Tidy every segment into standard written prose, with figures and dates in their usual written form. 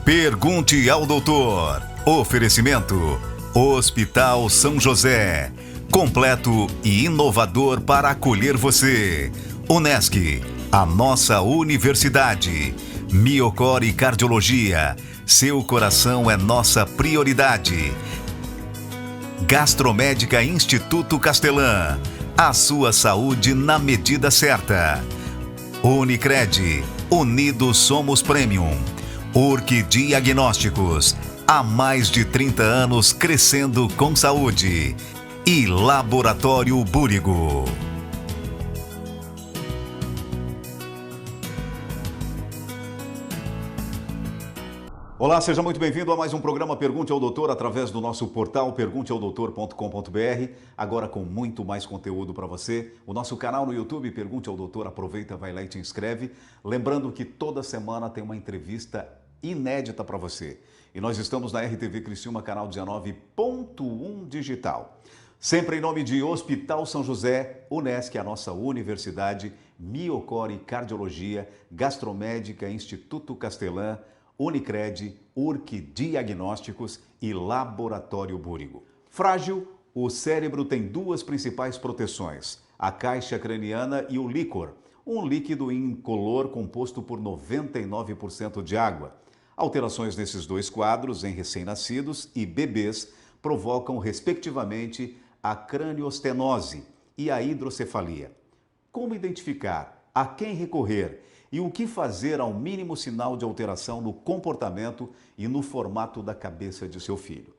Pergunte ao doutor. Oferecimento: Hospital São José. Completo e inovador para acolher você. Unesc, a nossa universidade. Miocore Cardiologia. Seu coração é nossa prioridade. Gastromédica Instituto Castelã. A sua saúde na medida certa. Unicred. Unidos somos Premium. Urque Diagnósticos. Há mais de 30 anos crescendo com saúde. E Laboratório Búrigo. Olá, seja muito bem-vindo a mais um programa Pergunte ao Doutor através do nosso portal pergunteaodoutor.com.br. Agora com muito mais conteúdo para você. O nosso canal no YouTube, Pergunte ao Doutor, aproveita, vai lá e te inscreve. Lembrando que toda semana tem uma entrevista inédita para você. E nós estamos na RTV Criciúma, canal 19.1 digital. Sempre em nome de Hospital São José, Unesc, a nossa universidade, Miocore Cardiologia, Gastromédica Instituto Castelã, Unicred, Urque Diagnósticos e Laboratório Búrigo. Frágil, o cérebro tem duas principais proteções, a caixa craniana e o líquor, um líquido incolor composto por 99% de água. Alterações nesses dois quadros em recém-nascidos e bebês provocam, respectivamente, a craniostenose e a hidrocefalia. Como identificar? A quem recorrer? E o que fazer ao mínimo sinal de alteração no comportamento e no formato da cabeça de seu filho?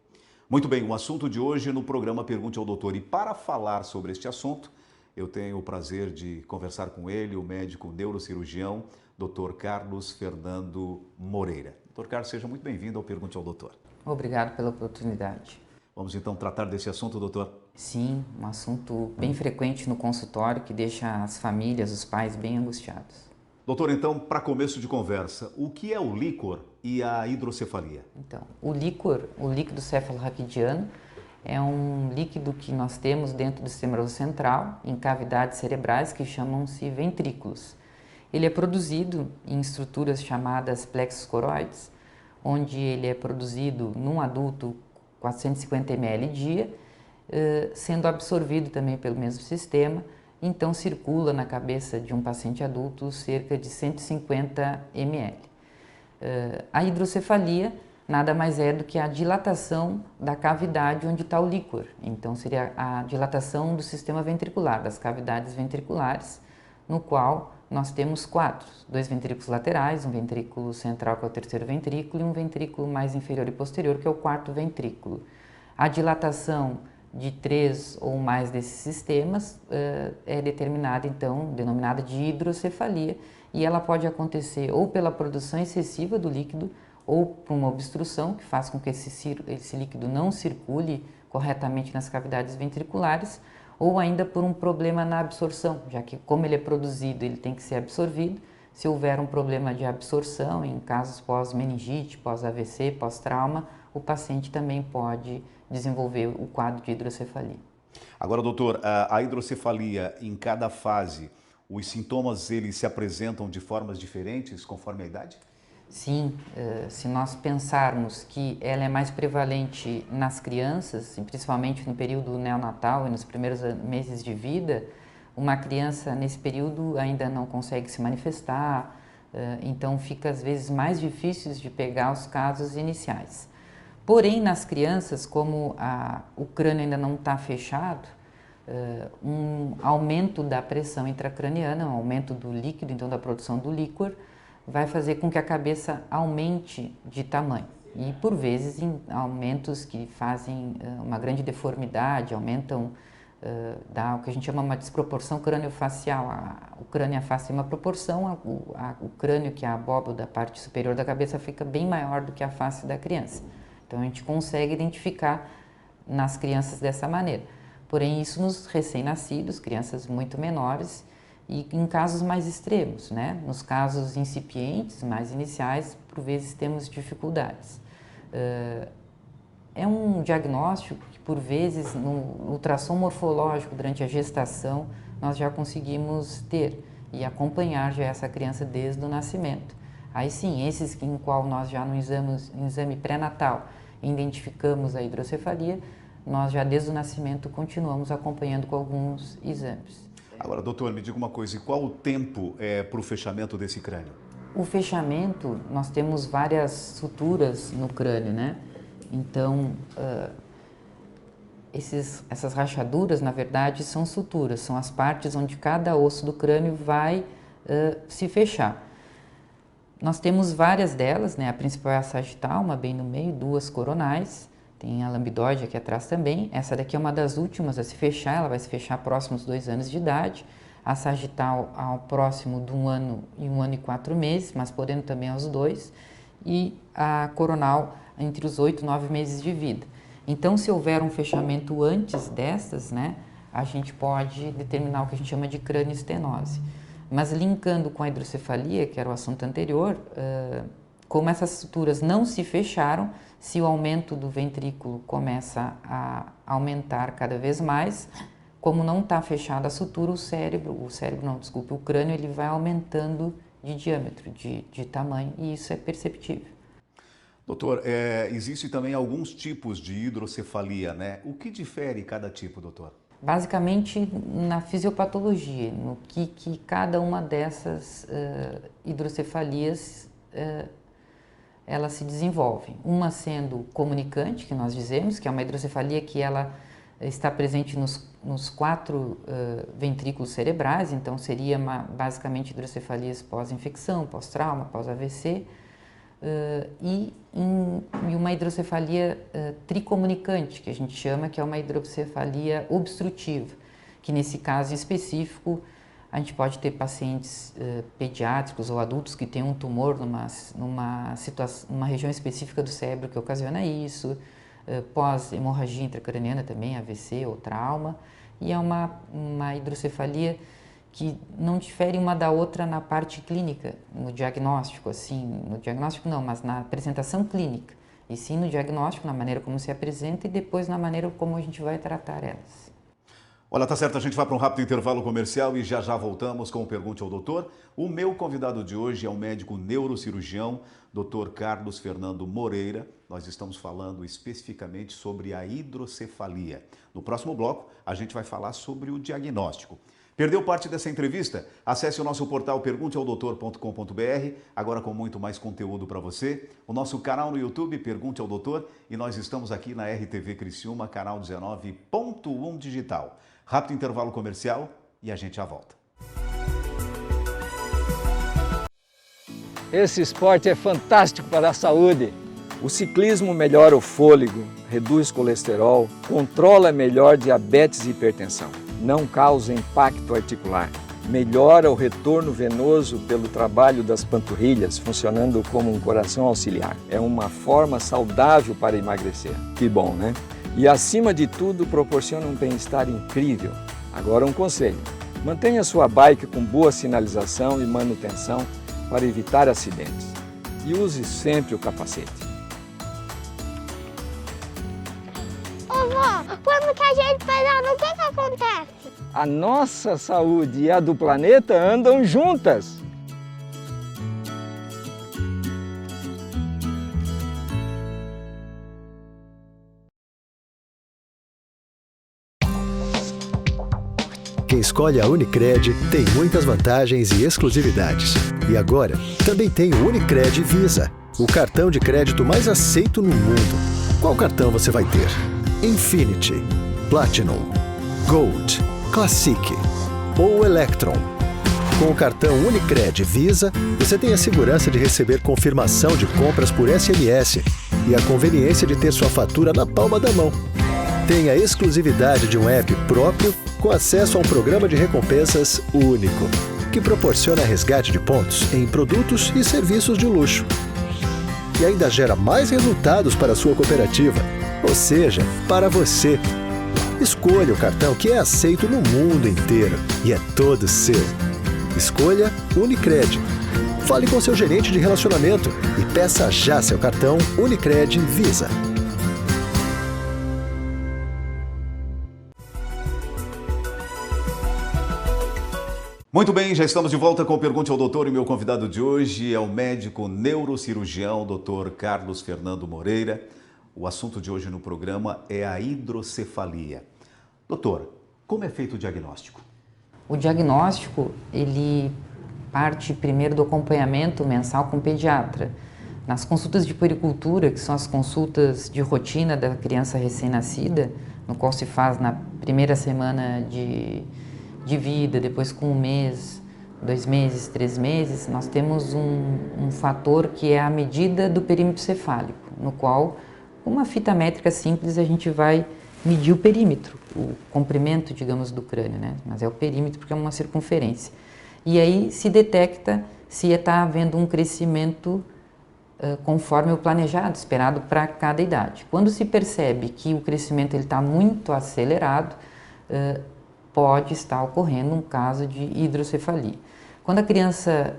Muito bem, o assunto de hoje no programa Pergunte ao Doutor. E para falar sobre este assunto, eu tenho o prazer de conversar com ele, o médico neurocirurgião, Dr. Carlos Fernando Moreira. Dr. Carlos, seja muito bem-vindo ao Pergunte ao Doutor. Obrigado pela oportunidade. Vamos então tratar desse assunto, doutor? Sim, um assunto bem frequente no consultório que deixa as famílias, os pais bem angustiados. Doutor, então, para começo de conversa, o que é o líquor e a hidrocefalia? Então, o líquor, o líquido cefalorraquidiano, é um líquido que nós temos dentro do sistema nervoso central, em cavidades cerebrais que chamam-se ventrículos. Ele é produzido em estruturas chamadas plexos coroides, onde ele é produzido num adulto 450 ml dia, sendo absorvido também pelo mesmo sistema. Então circula na cabeça de um paciente adulto cerca de 150 ml. A hidrocefalia nada mais é do que a dilatação da cavidade onde está o líquor. Então seria a dilatação do sistema ventricular, das cavidades ventriculares, no qual nós temos dois ventrículos laterais, um ventrículo central que é o terceiro ventrículo e um ventrículo mais inferior e posterior que é o quarto ventrículo. A dilatação de 3 ou mais desses sistemas é determinada, então, denominada de hidrocefalia, e ela pode acontecer ou pela produção excessiva do líquido ou por uma obstrução que faz com que esse líquido não circule corretamente nas cavidades ventriculares, ou ainda por um problema na absorção, já que como ele é produzido, ele tem que ser absorvido. Se houver um problema de absorção, em casos pós-meningite, pós-AVC, pós-trauma, o paciente também pode desenvolver o quadro de hidrocefalia. Agora, doutor, a hidrocefalia, em cada fase, os sintomas eles se apresentam de formas diferentes conforme a idade? Sim, se nós pensarmos que ela é mais prevalente nas crianças, principalmente no período neonatal e nos primeiros meses de vida, uma criança nesse período ainda não consegue se manifestar, então fica às vezes mais difícil de pegar os casos iniciais. Porém, nas crianças, como o crânio ainda não está fechado, um aumento da pressão intracraniana, um aumento do líquido, então da produção do líquor, vai fazer com que a cabeça aumente de tamanho. E, por vezes, em aumentos que fazem uma grande deformidade, aumentam, dá o que a gente chama uma desproporção crâniofacial. O crânio e a face tem uma proporção, o crânio, que é a abóbora da parte superior da cabeça, fica bem maior do que a face da criança. Então, a gente consegue identificar nas crianças dessa maneira. Porém, isso nos recém-nascidos, crianças muito menores, e em casos mais extremos, né? Nos casos incipientes, mais iniciais, por vezes temos dificuldades. É um diagnóstico que, por vezes, no ultrassom morfológico, durante a gestação, nós já conseguimos ter e acompanhar já essa criança desde o nascimento. Aí sim, esses em qual nós já no exame pré-natal identificamos a hidrocefalia, nós já desde o nascimento continuamos acompanhando com alguns exames. Agora, doutor, me diga uma coisa, e qual o tempo para o fechamento desse crânio? O fechamento, nós temos várias suturas no crânio, né? Então, essas rachaduras, na verdade, são suturas, são as partes onde cada osso do crânio vai se fechar. Nós temos várias delas, né? A principal é a sagital, uma bem no meio, duas coronais, tem a lambdoide aqui atrás também. Essa daqui é uma das últimas a se fechar, ela vai se fechar próximo aos 2 anos de idade. A sagital ao próximo de 1 ano e 1 ano e 4 meses, mas podendo também aos 2. E a coronal entre os 8 e 9 meses de vida. Então, se houver um fechamento antes destas, né, a gente pode determinar o que a gente chama de cranioestenose. Mas linkando com a hidrocefalia, que era o assunto anterior, como essas suturas não se fecharam, se o aumento do ventrículo começa a aumentar cada vez mais, como não está fechada a sutura, o crânio ele vai aumentando de diâmetro, de tamanho, e isso é perceptível. Doutor, existe também alguns tipos de hidrocefalia, né? O que difere cada tipo, doutor? Basicamente na fisiopatologia, no que cada uma dessas hidrocefalias elas se desenvolvem. Uma sendo comunicante, que nós dizemos, que é uma hidrocefalia que ela está presente nos 4 ventrículos cerebrais, então seria basicamente hidrocefalias pós-infecção, pós-trauma, pós-AVC, e uma hidrocefalia tricomunicante, que a gente chama, que é uma hidrocefalia obstrutiva, que nesse caso em específico a gente pode ter pacientes pediátricos ou adultos que têm um tumor numa região específica do cérebro que ocasiona isso, pós-hemorragia intracraniana também, AVC ou trauma, e é uma hidrocefalia que não difere uma da outra na parte clínica, no diagnóstico, mas na apresentação clínica, e sim no diagnóstico, na maneira como se apresenta e depois na maneira como a gente vai tratar elas. Olha, tá certo, a gente vai para um rápido intervalo comercial e já voltamos com o Pergunte ao Doutor. O meu convidado de hoje é o médico neurocirurgião, Dr. Carlos Fernando Moreira. Nós estamos falando especificamente sobre a hidrocefalia. No próximo bloco, a gente vai falar sobre o diagnóstico. Perdeu parte dessa entrevista? Acesse o nosso portal pergunteaodoutor.com.br, agora com muito mais conteúdo para você. O nosso canal no YouTube, Pergunte ao Doutor, e nós estamos aqui na RTV Criciúma, canal 19.1 digital. Rápido intervalo comercial e a gente já volta. Esse esporte é fantástico para a saúde. O ciclismo melhora o fôlego, reduz colesterol, controla melhor diabetes e hipertensão. Não causa impacto articular. Melhora o retorno venoso pelo trabalho das panturrilhas, funcionando como um coração auxiliar. É uma forma saudável para emagrecer. Que bom, né? E acima de tudo, proporciona um bem-estar incrível. Agora um conselho. Mantenha sua bike com boa sinalização e manutenção para evitar acidentes. E use sempre o capacete. Ô vó, quando que a gente pedala, o que acontece? A nossa saúde e a do planeta andam juntas. Quem escolhe a Unicred tem muitas vantagens e exclusividades. E agora, também tem o Unicred Visa, o cartão de crédito mais aceito no mundo. Qual cartão você vai ter? Infinity, Platinum, Gold, Classic ou Electron. Com o cartão Unicred Visa, você tem a segurança de receber confirmação de compras por SMS e a conveniência de ter sua fatura na palma da mão. Tem a exclusividade de um app próprio com acesso a um programa de recompensas único, que proporciona resgate de pontos em produtos e serviços de luxo. E ainda gera mais resultados para a sua cooperativa, ou seja, para você. Escolha o cartão que é aceito no mundo inteiro e é todo seu. Escolha Unicred. Fale com seu gerente de relacionamento e peça já seu cartão Unicred Visa. Muito bem, já estamos de volta com o Pergunte ao Doutor e meu convidado de hoje é o médico neurocirurgião Dr. Carlos Fernando Moreira. O assunto de hoje no programa é a hidrocefalia. Doutor, como é feito o diagnóstico? O diagnóstico, ele parte primeiro do acompanhamento mensal com o pediatra. Nas consultas de puericultura, que são as consultas de rotina da criança recém-nascida, no qual se faz na primeira semana de vida, depois com 1 mês, 2 meses, 3 meses, nós temos um fator que é a medida do perímetro cefálico, no qual, com uma fita métrica simples, a gente vai medir o perímetro, o comprimento, digamos, do crânio, né? Mas é o perímetro porque é uma circunferência. E aí se detecta se está havendo um crescimento conforme o planejado, esperado para cada idade. Quando se percebe que o crescimento está muito acelerado, pode estar ocorrendo um caso de hidrocefalia. Quando a criança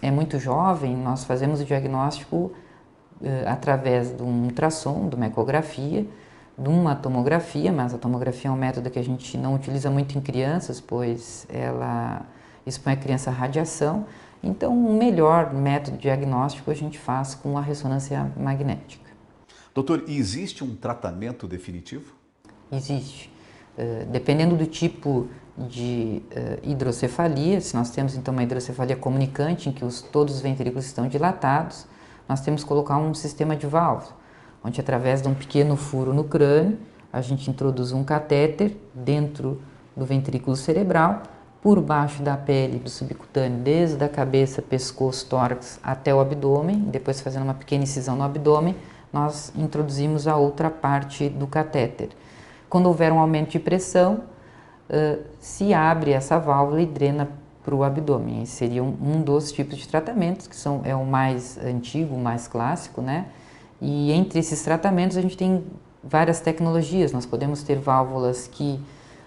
é muito jovem, nós fazemos o diagnóstico através de um ultrassom, de uma ecografia, de uma tomografia, mas a tomografia é um método que a gente não utiliza muito em crianças, pois ela expõe a criança à radiação. Então, o melhor método diagnóstico a gente faz com a ressonância magnética. Doutor, existe um tratamento definitivo? Existe. Dependendo do tipo de hidrocefalia, se nós temos então uma hidrocefalia comunicante em que todos os ventrículos estão dilatados, nós temos que colocar um sistema de válvula, onde através de um pequeno furo no crânio, a gente introduz um catéter dentro do ventrículo cerebral, por baixo da pele do subcutâneo, desde a cabeça, pescoço, tórax até o abdômen, depois fazendo uma pequena incisão no abdômen, nós introduzimos a outra parte do catéter. Quando houver um aumento de pressão, se abre essa válvula e drena para o abdômen. Esse seria um dos tipos de tratamentos, que é o mais antigo, o mais clássico, né? E entre esses tratamentos a gente tem várias tecnologias. Nós podemos ter válvulas que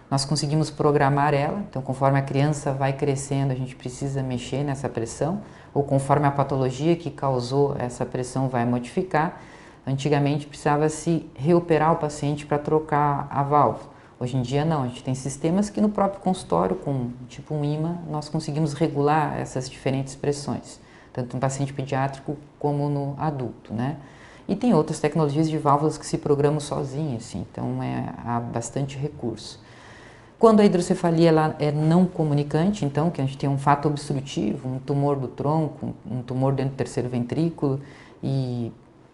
nós conseguimos programar ela, então conforme a criança vai crescendo a gente precisa mexer nessa pressão, ou conforme a patologia que causou essa pressão vai modificar. Antigamente precisava-se reoperar o paciente para trocar a válvula. Hoje em dia não, a gente tem sistemas que no próprio consultório, com tipo um imã, nós conseguimos regular essas diferentes pressões, tanto no paciente pediátrico como no adulto, né? E tem outras tecnologias de válvulas que se programam sozinhas, assim, então há bastante recurso. Quando a hidrocefalia ela é não comunicante, então que a gente tem um fato obstrutivo, um tumor do tronco, um tumor dentro do terceiro ventrículo,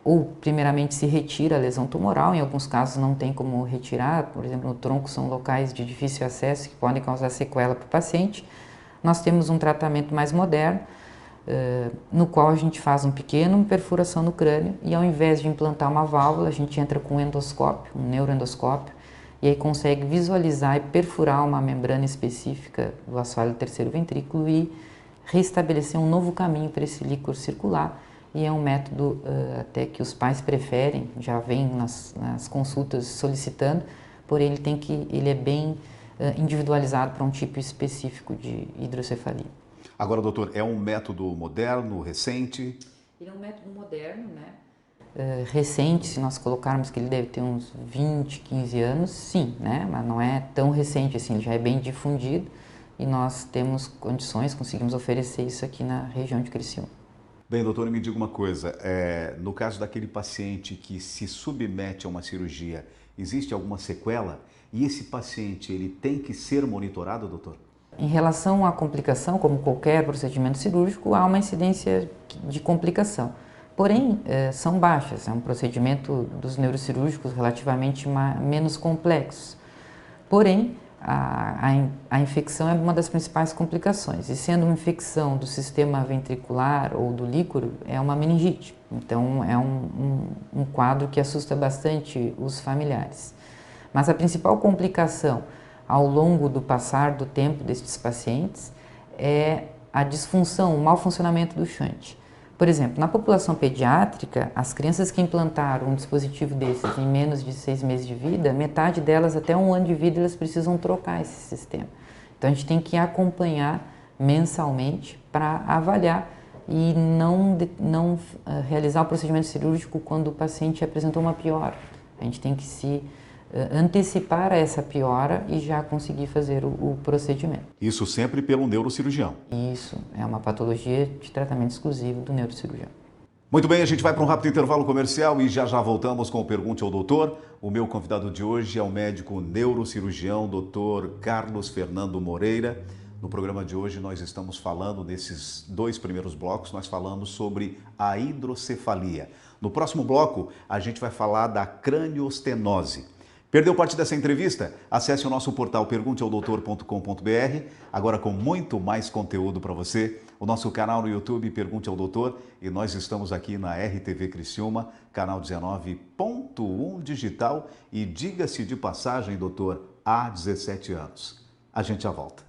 ou primeiramente se retira a lesão tumoral, em alguns casos não tem como retirar, por exemplo no tronco são locais de difícil acesso que podem causar sequela para o paciente, nós temos um tratamento mais moderno, no qual a gente faz uma perfuração no crânio e ao invés de implantar uma válvula, a gente entra com um endoscópio, um neuroendoscópio, e aí consegue visualizar e perfurar uma membrana específica do assoalho do terceiro ventrículo e restabelecer um novo caminho para esse líquor circular. E é um método até que os pais preferem, já vem nas consultas solicitando, porém ele é bem individualizado para um tipo específico de hidrocefalia. Agora, doutor, é um método moderno, recente? Ele é um método moderno, né? Recente, se nós colocarmos que ele deve ter uns 20, 15 anos, sim, né? Mas não é tão recente assim, ele já é bem difundido e nós temos condições, conseguimos oferecer isso aqui na região de Criciúma. Bem, doutor, me diga uma coisa, no caso daquele paciente que se submete a uma cirurgia, existe alguma sequela? E esse paciente, ele tem que ser monitorado, doutor? Em relação à complicação, como qualquer procedimento cirúrgico, há uma incidência de complicação. Porém, são baixas, é um procedimento dos neurocirúrgicos relativamente menos complexo. Porém, a infecção é uma das principais complicações, e sendo uma infecção do sistema ventricular ou do líquor, é uma meningite. Então, é um quadro que assusta bastante os familiares. Mas a principal complicação ao longo do passar do tempo destes pacientes é a disfunção, o mau funcionamento do shunt. Por exemplo, na população pediátrica, as crianças que implantaram um dispositivo desses em menos de 6 meses de vida, metade delas até 1 ano de vida elas precisam trocar esse sistema. Então a gente tem que acompanhar mensalmente para avaliar e não realizar o procedimento cirúrgico quando o paciente apresentou uma piora. A gente tem que se antecipar essa piora e já conseguir fazer o procedimento. Isso sempre pelo neurocirurgião. Isso, é uma patologia de tratamento exclusivo do neurocirurgião. Muito bem, a gente vai para um rápido intervalo comercial e já voltamos com o Pergunte ao Doutor. O meu convidado de hoje é o médico neurocirurgião, Dr. Carlos Fernando Moreira. No programa de hoje nós estamos falando, nesses 2 primeiros blocos, nós falamos sobre a hidrocefalia. No próximo bloco, a gente vai falar da craniostenose. Perdeu parte dessa entrevista? Acesse o nosso portal pergunteaodoutor.com.br, agora com muito mais conteúdo para você. O nosso canal no YouTube, Pergunte ao Doutor, e nós estamos aqui na RTV Criciúma, canal 19.1 digital, e diga-se de passagem, doutor, há 17 anos. A gente já volta.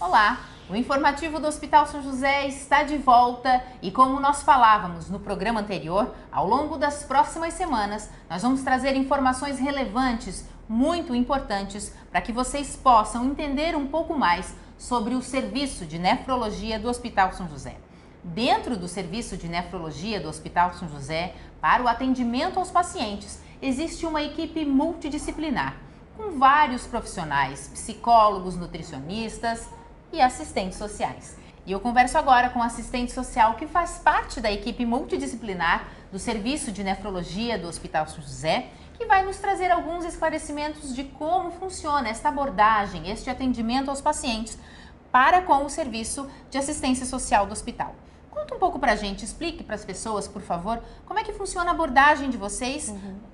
Olá! O informativo do Hospital São José está de volta e, como nós falávamos no programa anterior, ao longo das próximas semanas nós vamos trazer informações relevantes, muito importantes, para que vocês possam entender um pouco mais sobre o serviço de nefrologia do Hospital São José. Dentro do serviço de nefrologia do Hospital São José, para o atendimento aos pacientes, existe uma equipe multidisciplinar, com vários profissionais, psicólogos, nutricionistas e assistentes sociais. E eu converso agora com um assistente social que faz parte da equipe multidisciplinar do Serviço de Nefrologia do Hospital São José, que vai nos trazer alguns esclarecimentos de como funciona esta abordagem, este atendimento aos pacientes para com o Serviço de Assistência Social do hospital. Conta um pouco pra gente, explique para as pessoas, por favor, como é que funciona a abordagem de vocês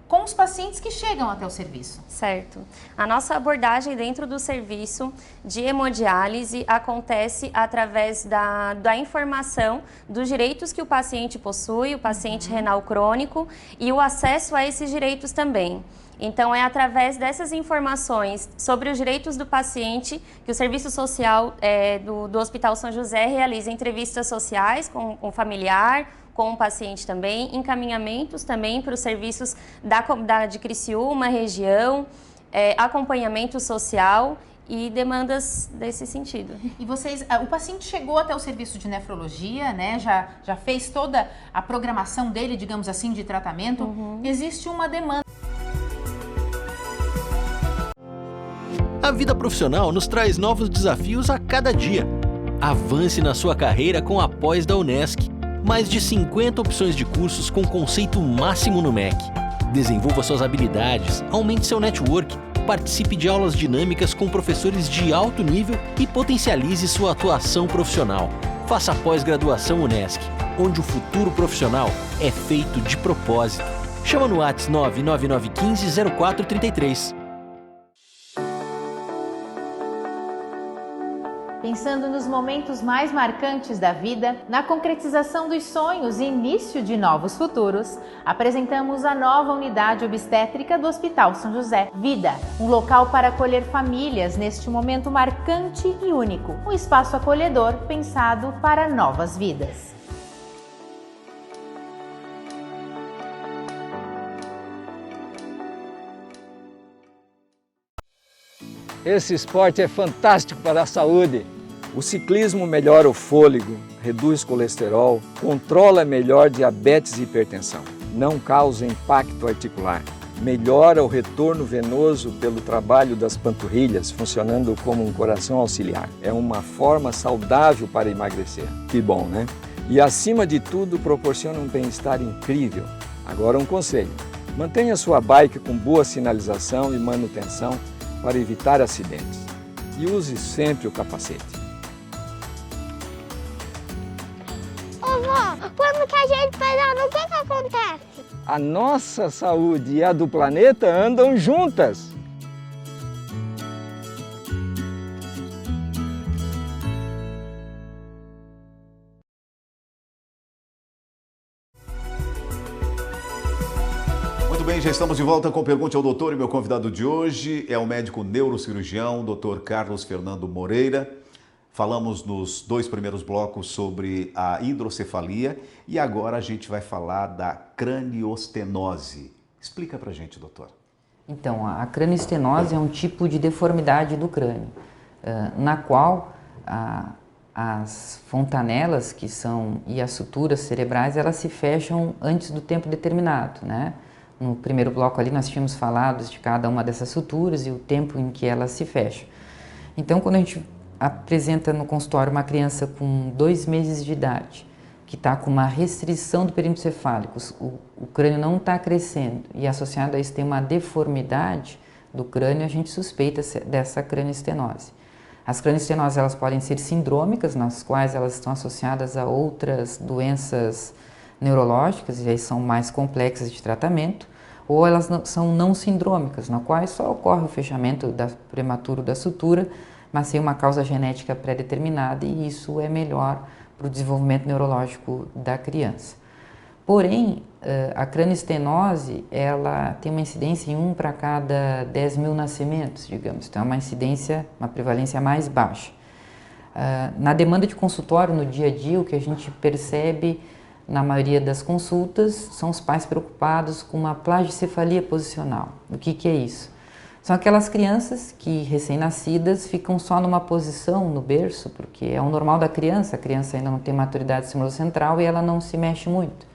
com os pacientes que chegam até o serviço. Certo. A nossa abordagem dentro do serviço de hemodiálise acontece através da informação dos direitos que o paciente possui, o paciente renal crônico, e o acesso a esses direitos também. Então, é através dessas informações sobre os direitos do paciente que o Serviço Social do Hospital São José realiza entrevistas sociais com o familiar, com o paciente também, encaminhamentos também para os serviços de Criciúma, região, acompanhamento social e demandas desse sentido. E vocês, o paciente chegou até o serviço de nefrologia, né? Já fez toda a programação dele, digamos assim, de tratamento. Existe uma demanda. A vida profissional nos traz novos desafios a cada dia. Avance na sua carreira com a pós da Unesc. Mais de 50 opções de cursos com conceito máximo no MEC. Desenvolva suas habilidades, aumente seu network, participe de aulas dinâmicas com professores de alto nível e potencialize sua atuação profissional. Faça a pós-graduação Unesc, onde o futuro profissional é feito de propósito. Chama no WhatsApp 99915 0433. Pensando nos momentos mais marcantes da vida, na concretização dos sonhos e início de novos futuros, apresentamos a nova unidade obstétrica do Hospital São José. Vida, um local para acolher famílias neste momento marcante e único. Um espaço acolhedor pensado para novas vidas. Esse esporte é fantástico para a saúde. O ciclismo melhora o fôlego, reduz colesterol, controla melhor diabetes e hipertensão, não causa impacto articular, melhora o retorno venoso pelo trabalho das panturrilhas, funcionando como um coração auxiliar. É uma forma saudável para emagrecer. Que bom, né? E acima de tudo, proporciona um bem-estar incrível. Agora um conselho: mantenha sua bike com boa sinalização e manutenção para evitar acidentes. E use sempre o capacete. Ô vó, quando que a gente pedala, o que acontece? A nossa saúde e a do planeta andam juntas. Muito bem, já estamos de volta com Pergunte ao Doutor e meu convidado de hoje é o médico neurocirurgião, Dr. Carlos Fernando Moreira. Falamos nos 2 primeiros blocos sobre a hidrocefalia e agora a gente vai falar da craniostenose. Explica pra gente, doutor. Então, a craniostenose é um tipo de deformidade do crânio, na qual a as fontanelas e as suturas cerebrais, elas se fecham antes do tempo determinado, né? No primeiro bloco ali nós tínhamos falado de cada uma dessas suturas e o tempo em que elas se fecham. Então, quando a gente apresenta no consultório uma criança com 2 meses de idade, que está com uma restrição do perímetro cefálico, o crânio não está crescendo e associado a isso tem uma deformidade do crânio, a gente suspeita dessa cranioestenose. As cranioestenoses elas podem ser sindrômicas, nas quais elas estão associadas a outras doenças neurológicas e aí são mais complexas de tratamento, ou elas são não sindrômicas, na qual só ocorre o fechamento prematuro da sutura, mas sem uma causa genética pré-determinada e isso é melhor para o desenvolvimento neurológico da criança. Porém, a cranioestenose ela tem uma incidência em 1 para cada 10 mil nascimentos, digamos, então é uma prevalência mais baixa. Na demanda de consultório, no dia a dia, o que a gente percebe na maioria das consultas são os pais preocupados com uma plagicefalia posicional. O que é isso? São aquelas crianças que, recém-nascidas, ficam só numa posição no berço, porque é o normal da criança, a criança ainda não tem maturidade central e ela não se mexe muito.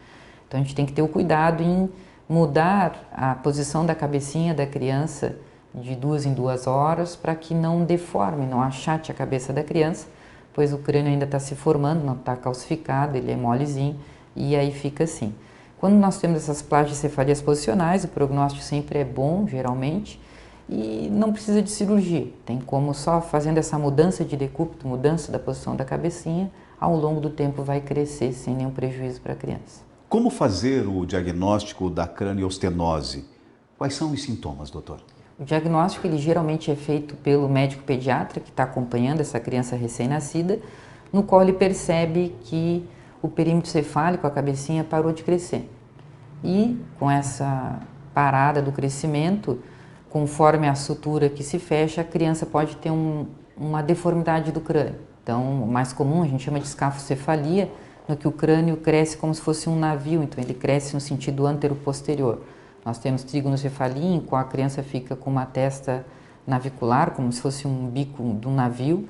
Então a gente tem que ter o cuidado em mudar a posição da cabecinha da criança de 2 em 2 horas para que não deforme, não achate a cabeça da criança, pois o crânio ainda está se formando, não está calcificado, ele é molezinho e aí fica assim. Quando nós temos essas plagicefalias posicionais, o prognóstico sempre é bom, geralmente, e não precisa de cirurgia. Tem como só fazendo essa mudança de decúbito, mudança da posição da cabecinha, ao longo do tempo vai crescer sem nenhum prejuízo para a criança. Como fazer o diagnóstico da cranioestenose? Quais são os sintomas, doutor? O diagnóstico ele geralmente é feito pelo médico pediatra que está acompanhando essa criança recém-nascida, no qual ele percebe que o perímetro cefálico, a cabecinha, parou de crescer. E com essa parada do crescimento, conforme a sutura que se fecha, a criança pode ter uma deformidade do crânio. Então, o mais comum a gente chama de escafocefalia, no que o crânio cresce como se fosse um navio, então ele cresce no sentido antero-posterior. Nós temos trigonocefalia, em qual a criança fica com uma testa navicular, como se fosse um bico de um navio,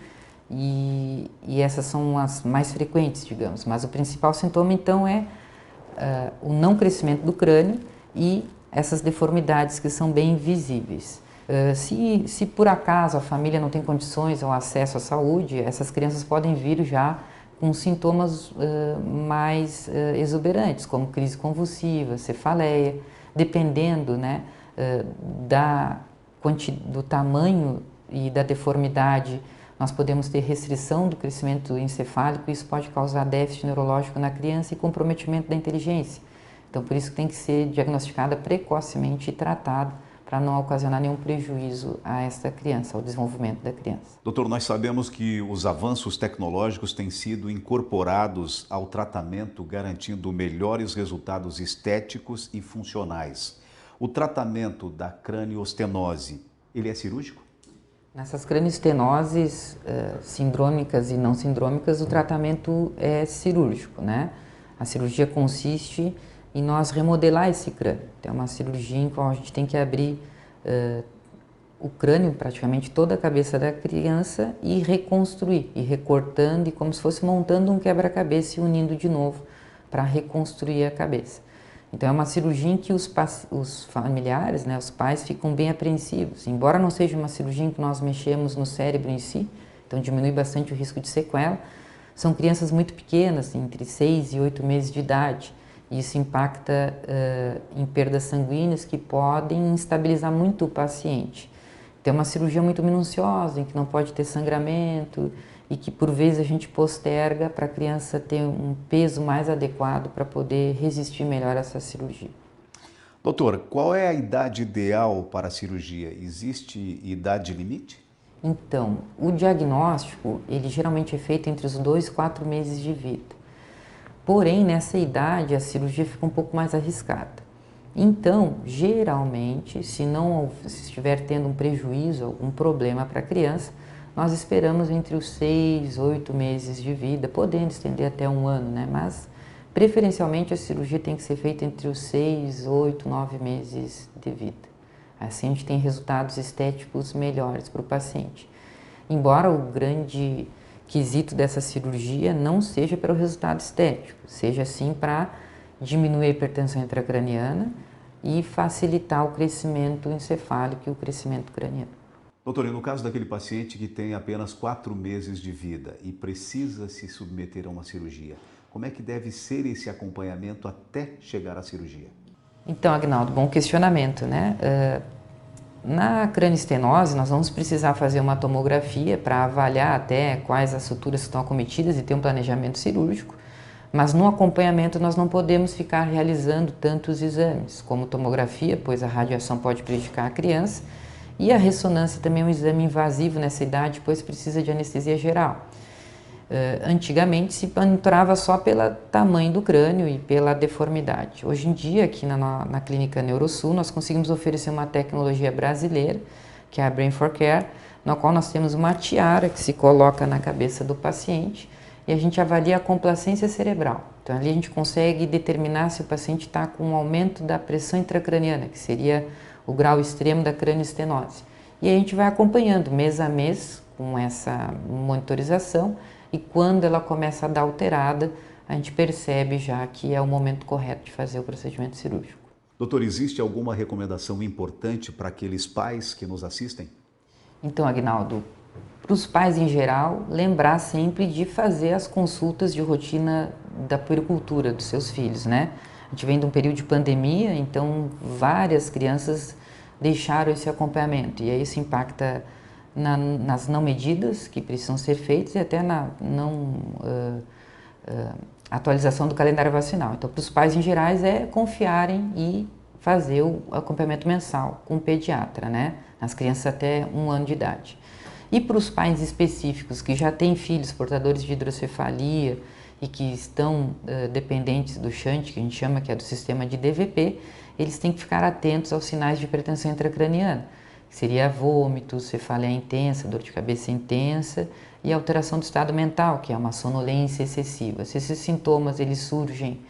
e essas são as mais frequentes, digamos. Mas o principal sintoma, então, é o não crescimento do crânio e essas deformidades que são bem visíveis. Se por acaso a família não tem condições ou acesso à saúde, essas crianças podem vir já com sintomas mais exuberantes, como crise convulsiva, cefaleia, dependendo, né, do tamanho e da deformidade. Nós podemos ter restrição do crescimento encefálico, isso pode causar déficit neurológico na criança e comprometimento da inteligência. Então, por isso que tem que ser diagnosticada precocemente e tratada para não ocasionar nenhum prejuízo a esta criança, ao desenvolvimento da criança. Doutor, nós sabemos que os avanços tecnológicos têm sido incorporados ao tratamento, garantindo melhores resultados estéticos e funcionais. O tratamento da cranioestenose, ele é cirúrgico? Nessas cranioestenoses sindrômicas e não sindrômicas, o tratamento é cirúrgico, né? A cirurgia consiste em nós remodelar esse crânio. Então, é uma cirurgia em qual a gente tem que abrir o crânio, praticamente toda a cabeça da criança e reconstruir, e recortando, e como se fosse montando um quebra-cabeça e unindo de novo para reconstruir a cabeça. Então, é uma cirurgia em que os familiares, né, os pais, ficam bem apreensivos. Embora não seja uma cirurgia em que nós mexemos no cérebro em si, então diminui bastante o risco de sequela, são crianças muito pequenas, entre 6 e 8 meses de idade. E isso impacta em perdas sanguíneas que podem instabilizar muito o paciente. Então, é uma cirurgia muito minuciosa, em que não pode ter sangramento e que, por vezes, a gente posterga para a criança ter um peso mais adequado para poder resistir melhor a essa cirurgia. Doutor, qual é a idade ideal para a cirurgia? Existe idade limite? Então, o diagnóstico, ele geralmente é feito entre os 2 e 4 meses de vida. Porém, nessa idade, a cirurgia fica um pouco mais arriscada. Então, geralmente, se estiver tendo um prejuízo, algum problema para a criança, nós esperamos entre os 6 e 8 meses de vida, podendo estender até 1 ano, né? Mas, preferencialmente, a cirurgia tem que ser feita entre os 6, 8, 9 meses de vida. Assim, a gente tem resultados estéticos melhores para o paciente. Embora o grande quesito dessa cirurgia não seja para o resultado estético, seja sim para diminuir a hipertensão intracraniana e facilitar o crescimento encefálico e o crescimento craniano. Doutor, e no caso daquele paciente que tem apenas 4 meses de vida e precisa se submeter a uma cirurgia, como é que deve ser esse acompanhamento até chegar à cirurgia? Então, Agnaldo, bom questionamento, né? Na cranioestenose, nós vamos precisar fazer uma tomografia para avaliar até quais as suturas estão acometidas e ter um planejamento cirúrgico, mas no acompanhamento nós não podemos ficar realizando tantos exames, como tomografia, pois a radiação pode prejudicar a criança, e a ressonância também é um exame invasivo nessa idade, pois precisa de anestesia geral. Antigamente se entrava só pelo tamanho do crânio e pela deformidade. Hoje em dia, aqui na Clínica Neurosul, nós conseguimos oferecer uma tecnologia brasileira, que é a Brain4Care, na qual nós temos uma tiara que se coloca na cabeça do paciente e a gente avalia a complacência cerebral. Então ali a gente consegue determinar se o paciente está com um aumento da pressão intracraniana, que seria o grau extremo da cranioestenose. E a gente vai acompanhando mês a mês com essa monitorização e quando ela começa a dar alterada, a gente percebe já que é o momento correto de fazer o procedimento cirúrgico. Doutor, existe alguma recomendação importante para aqueles pais que nos assistem? Então, Agnaldo, para os pais em geral, lembrar sempre de fazer as consultas de rotina da puericultura dos seus filhos, né? A gente vem de um período de pandemia, então várias crianças deixaram esse acompanhamento e aí isso impacta nas não medidas que precisam ser feitas e até na não atualização do calendário vacinal. Então, para os pais em geral é confiarem e fazer o acompanhamento mensal com o pediatra, né? Nas crianças até 1 ano de idade. E para os pais específicos que já têm filhos portadores de hidrocefalia e que estão dependentes do shunt, que a gente chama que é do sistema de DVP, eles têm que ficar atentos aos sinais de hipertensão intracraniana, que seria vômito, cefaleia intensa, dor de cabeça intensa e alteração do estado mental, que é uma sonolência excessiva. Se esses sintomas eles surgem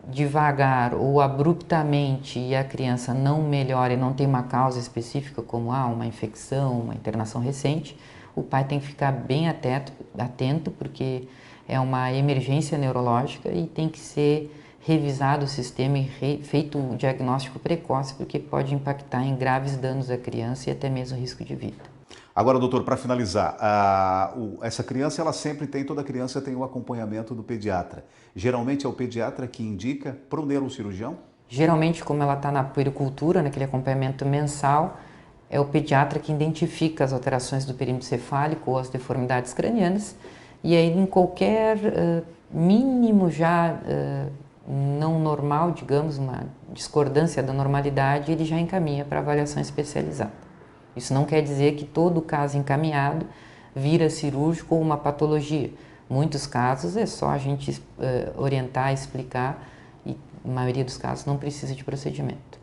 devagar ou abruptamente e a criança não melhora e não tem uma causa específica, como uma infecção, uma internação recente, o pai tem que ficar bem atento porque é uma emergência neurológica e tem que ser revisado o sistema e feito o diagnóstico precoce, porque pode impactar em graves danos à criança e até mesmo risco de vida. Agora, doutor, para finalizar, essa criança, toda criança tem o acompanhamento do pediatra. Geralmente é o pediatra que indica para o neurocirurgião? Geralmente, como ela está na puericultura, naquele acompanhamento mensal, é o pediatra que identifica as alterações do perímetro cefálico ou as deformidades cranianas, e aí em qualquer mínimo já não normal, digamos, uma discordância da normalidade, ele já encaminha para avaliação especializada. Isso não quer dizer que todo caso encaminhado vira cirúrgico ou uma patologia. Muitos casos é só a gente orientar, explicar e na maioria dos casos não precisa de procedimento.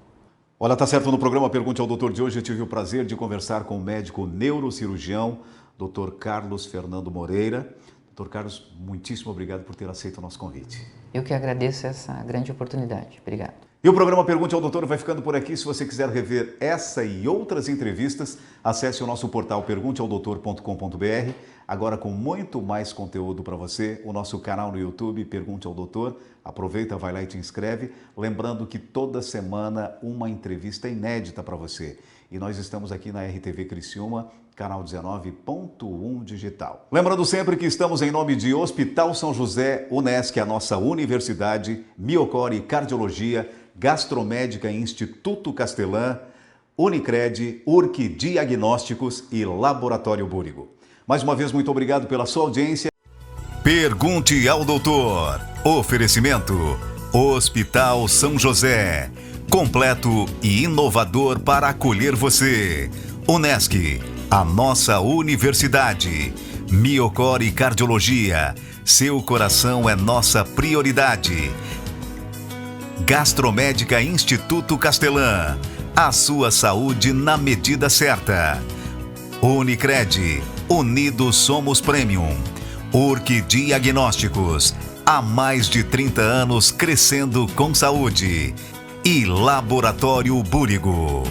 Olha, tá certo, no programa Pergunte ao Doutor de hoje eu tive o prazer de conversar com o médico neurocirurgião, Dr. Carlos Fernando Moreira. Dr. Carlos, muitíssimo obrigado por ter aceito o nosso convite. Eu que agradeço essa grande oportunidade. Obrigado. E o programa Pergunte ao Doutor vai ficando por aqui. Se você quiser rever essa e outras entrevistas, acesse o nosso portal pergunteaodoutor.com.br. Agora com muito mais conteúdo para você, o nosso canal no YouTube, Pergunte ao Doutor. Aproveita, vai lá e te inscreve. Lembrando que toda semana uma entrevista inédita para você. E nós estamos aqui na RTV Criciúma, canal 19.1 digital. Lembrando sempre que estamos em nome de Hospital São José, Unesc, a nossa universidade, Miocore Cardiologia, Gastromédica Instituto Castelã, Unicred, Urque Diagnósticos e Laboratório Búrigo. Mais uma vez, muito obrigado pela sua audiência. Pergunte ao Doutor. Oferecimento Hospital São José. Completo e inovador para acolher você. Unesc, a nossa universidade. Miocore Cardiologia. Seu coração é nossa prioridade. Gastromédica Instituto Castelã. A sua saúde na medida certa. Unicred. Unidos somos Premium. Urque Diagnósticos. Há mais de 30 anos crescendo com saúde. E Laboratório Búrigo.